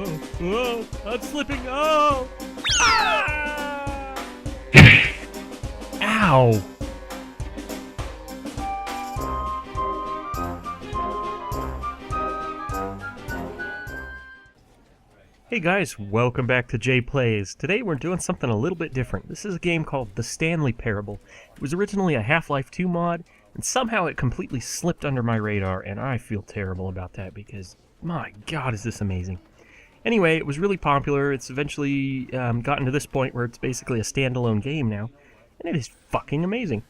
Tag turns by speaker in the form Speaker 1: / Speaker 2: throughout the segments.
Speaker 1: Oh, I'm slipping. Oh! Ah! Ow! Hey guys, welcome back to Jay Plays. Today we're doing something a little bit different. This is a game called The Stanley Parable. It was originally a Half-Life 2 mod, and somehow it completely slipped under my radar, and I feel terrible about that because, my god, is this amazing. Anyway, it was really popular. It's eventually gotten to this point where it's basically a standalone game now, and it is fucking amazing.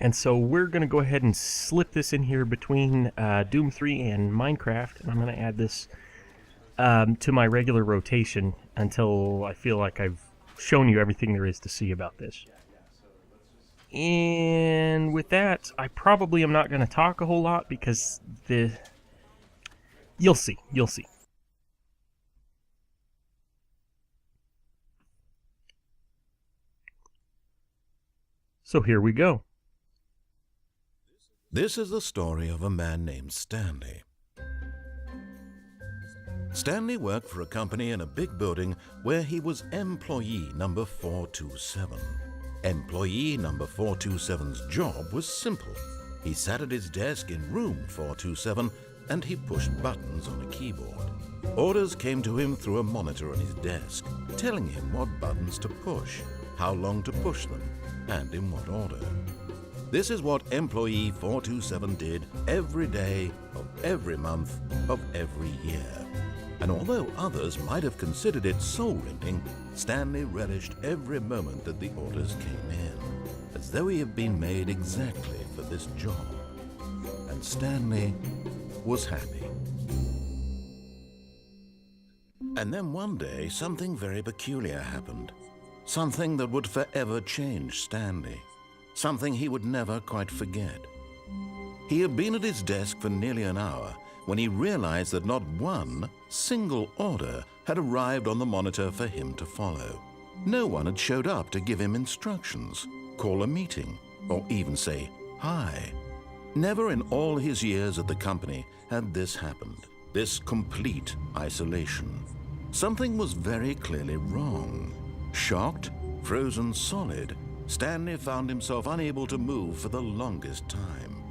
Speaker 1: And so we're going to go ahead and slip this in here between Doom 3 and Minecraft, and I'm going to add this to my regular rotation until I feel like I've shown you everything there is to see about this. And with that, I probably am not going to talk a whole lot because you'll see. So here we go.
Speaker 2: This is the story of a man named Stanley. Stanley worked for a company in a big building where he was employee number 427. Employee number 427's job was simple. He sat at his desk in room 427 and he pushed buttons on a keyboard. Orders came to him through a monitor on his desk, telling him what buttons to push, how long to push them, and in what order. This is what employee 427 did every day of every month of every year. And although others might have considered it soul-rending, Stanley relished every moment that the orders came in, as though he had been made exactly for this job. And Stanley was happy. And then one day, something very peculiar happened. Something that would forever change Stanley. Something he would never quite forget. He had been at his desk for nearly an hour when he realized that not one single order had arrived on the monitor for him to follow. No one had showed up to give him instructions, call a meeting, or even say hi. Never in all his years at the company had this happened, this complete isolation. Something was very clearly wrong. Shocked, frozen solid, Stanley found himself unable to move for the longest time.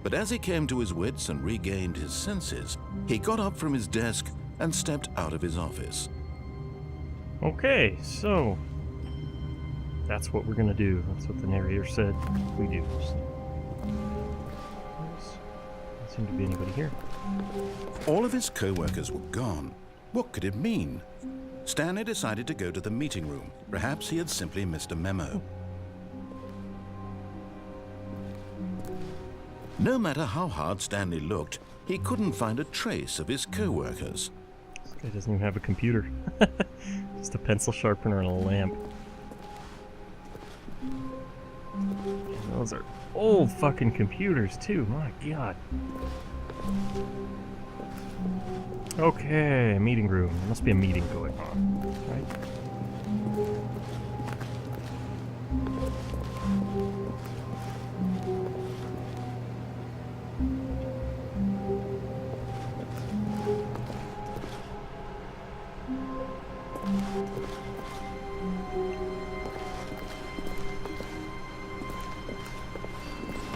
Speaker 2: But as he came to his wits and regained his senses, he got up from his desk and stepped out of his office.
Speaker 1: Okay, so that's what we're going to do. That's what the narrator said we do. Doesn't seem to be anybody here.
Speaker 2: All of his co-workers were gone. What could it mean? Stanley decided to go to the meeting room. Perhaps he had simply missed a memo. No matter how hard Stanley looked, he couldn't find a trace of his co-workers.
Speaker 1: This guy doesn't even have a computer. Just a pencil sharpener and a lamp. And those are old fucking computers too, my god. Okay, meeting room. There must be a meeting going on, right?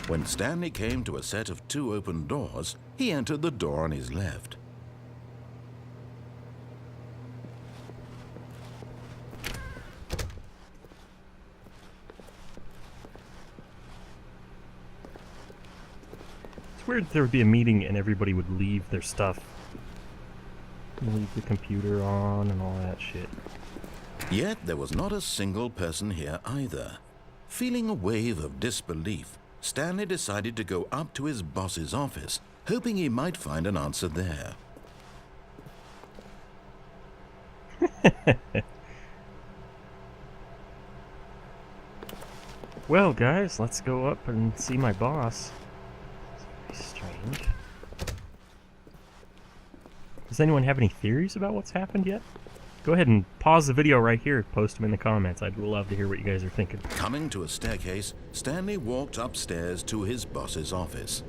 Speaker 2: When Stanley came to a set of 2 open doors, he entered the door on his left.
Speaker 1: It's weird there would be a meeting and everybody would leave their stuff. Leave the computer on and all that shit.
Speaker 2: Yet there was not a single person here either. Feeling a wave of disbelief, Stanley decided to go up to his boss's office, hoping he might find an answer there.
Speaker 1: Well, guys, let's go up and see my boss. It's very strange. Does anyone have any theories about what's happened yet? Go ahead and pause the video right here, post them in the comments. I'd love to hear what you guys are thinking.
Speaker 2: Coming to a staircase, Stanley walked upstairs to his boss's office.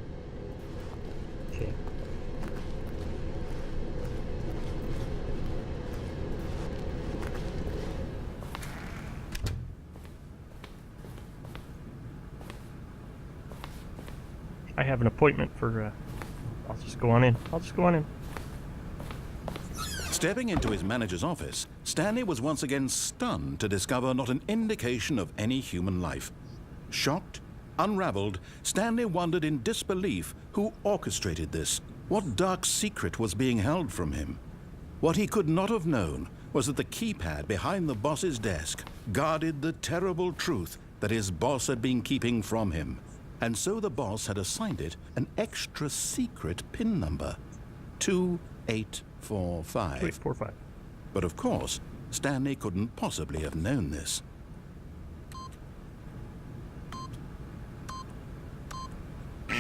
Speaker 1: Okay. I have an appointment for, I'll just go on in.
Speaker 2: Stepping into his manager's office, Stanley was once again stunned to discover not an indication of any human life. Shocked, unraveled, Stanley wondered in disbelief who orchestrated this. What dark secret was being held from him? What he could not have known was that the keypad behind the boss's desk guarded the terrible truth that his boss had been keeping from him. And so the boss had assigned it an extra secret PIN number, 2845.
Speaker 1: 2845.
Speaker 2: But of course, Stanley couldn't possibly have known this.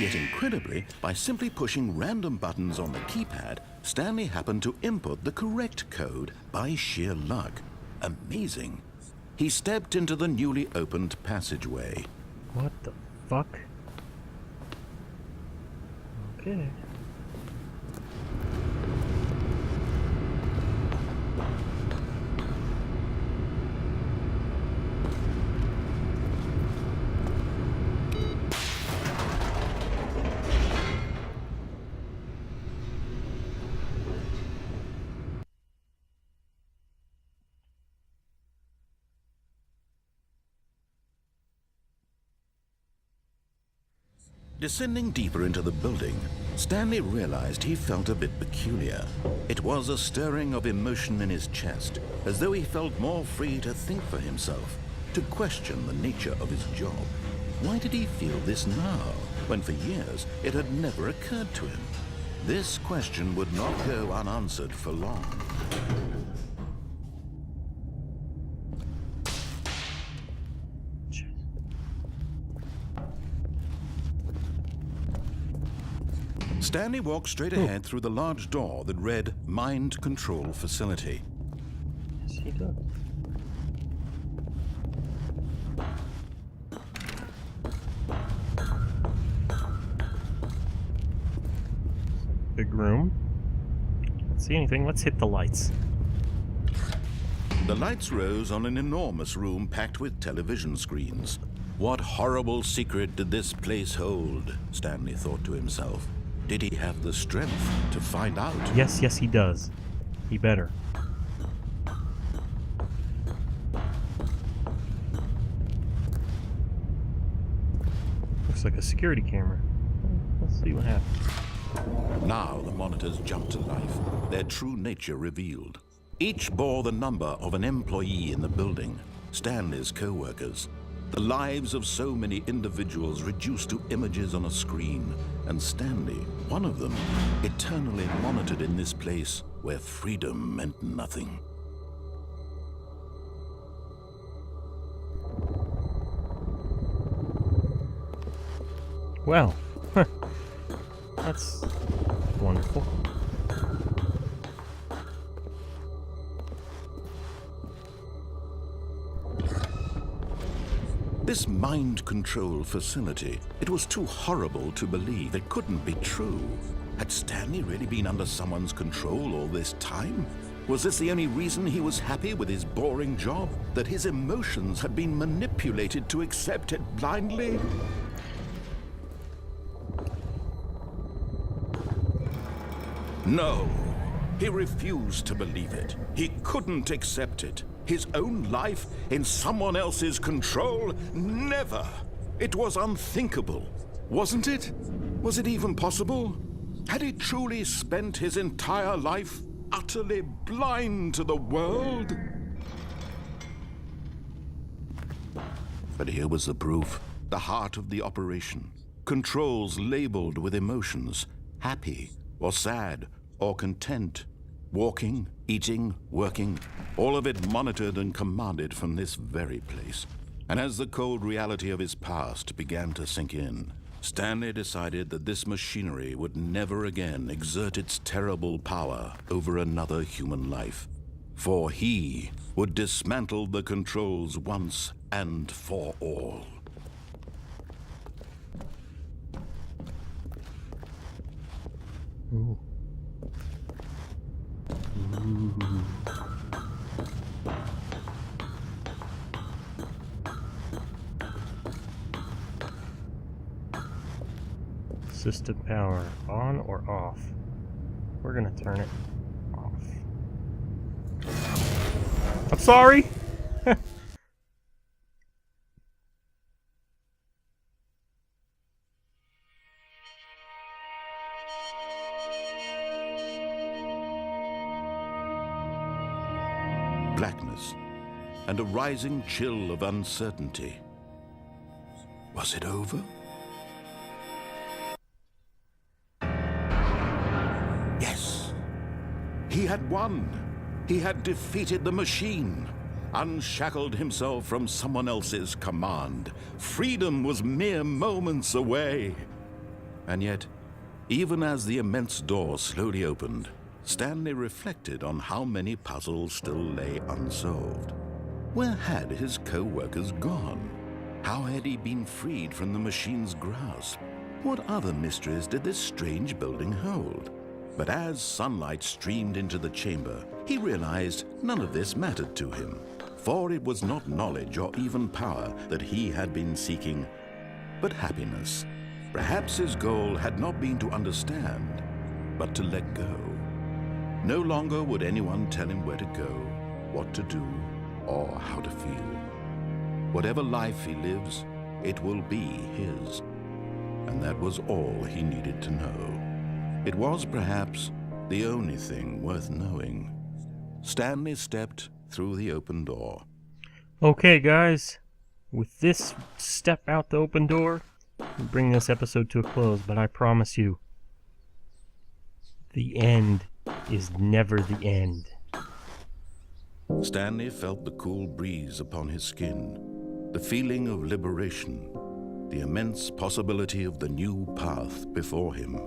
Speaker 2: Yet incredibly, by simply pushing random buttons on the keypad, Stanley happened to input the correct code by sheer luck. Amazing. He stepped into the newly opened passageway.
Speaker 1: What the fuck? Okay.
Speaker 2: Descending deeper into the building, Stanley realized he felt a bit peculiar. It was a stirring of emotion in his chest, as though he felt more free to think for himself, to question the nature of his job. Why did he feel this now, when for years it had never occurred to him? This question would not go unanswered for long. Stanley walked straight ahead through the large door that read Mind Control Facility.
Speaker 1: Yes, he does. Big room. Can't see anything. Let's hit the lights.
Speaker 2: The lights rose on an enormous room packed with television screens. What horrible secret did this place hold? Stanley thought to himself. Did he have the strength to find out?
Speaker 1: Yes, he does. He better. Looks like a security camera. Let's see what happens.
Speaker 2: Now the monitors jumped to life, their true nature revealed. Each bore the number of an employee in the building, Stanley's co-workers. The lives of so many individuals reduced to images on a screen, and Stanley, one of them, eternally monitored in this place where freedom meant nothing.
Speaker 1: Well, that's wonderful.
Speaker 2: This mind control facility, it was too horrible to believe. It couldn't be true. Had Stanley really been under someone's control all this time? Was this the only reason he was happy with his boring job? That his emotions had been manipulated to accept it blindly? No, he refused to believe it. He couldn't accept it. His own life in someone else's control? Never! It was unthinkable, wasn't it? Was it even possible? Had he truly spent his entire life utterly blind to the world? But here was the proof, the heart of the operation. Controls labeled with emotions, happy or sad or content. Walking, eating, working, all of it monitored and commanded from this very place. And as the cold reality of his past began to sink in, Stanley decided that this machinery would never again exert its terrible power over another human life. For he would dismantle the controls once and for all.
Speaker 1: Ooh. System power on or off? We're gonna turn it off. I'm sorry!
Speaker 2: Blackness and a rising chill of uncertainty. Was it over? Yes. He had won. He had defeated the machine, unshackled himself from someone else's command. Freedom was mere moments away. And yet, even as the immense door slowly opened, Stanley reflected on how many puzzles still lay unsolved. Where had his co-workers gone? How had he been freed from the machine's grasp? What other mysteries did this strange building hold? But as sunlight streamed into the chamber, he realized none of this mattered to him, for it was not knowledge or even power that he had been seeking, but happiness. Perhaps his goal had not been to understand, but to let go. No longer would anyone tell him where to go, what to do, or how to feel. Whatever life he lives, it will be his. And that was all he needed to know. It was perhaps the only thing worth knowing. Stanley stepped through the open door.
Speaker 1: Okay, guys. With this step out the open door, we bring this episode to a close, but I promise you, the end is never the end.
Speaker 2: Stanley felt the cool breeze upon his skin, the feeling of liberation, the immense possibility of the new path before him.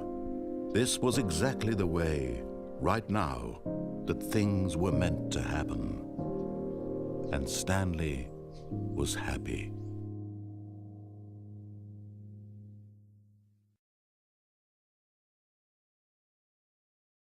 Speaker 2: This was exactly the way, right now, that things were meant to happen. And Stanley was happy.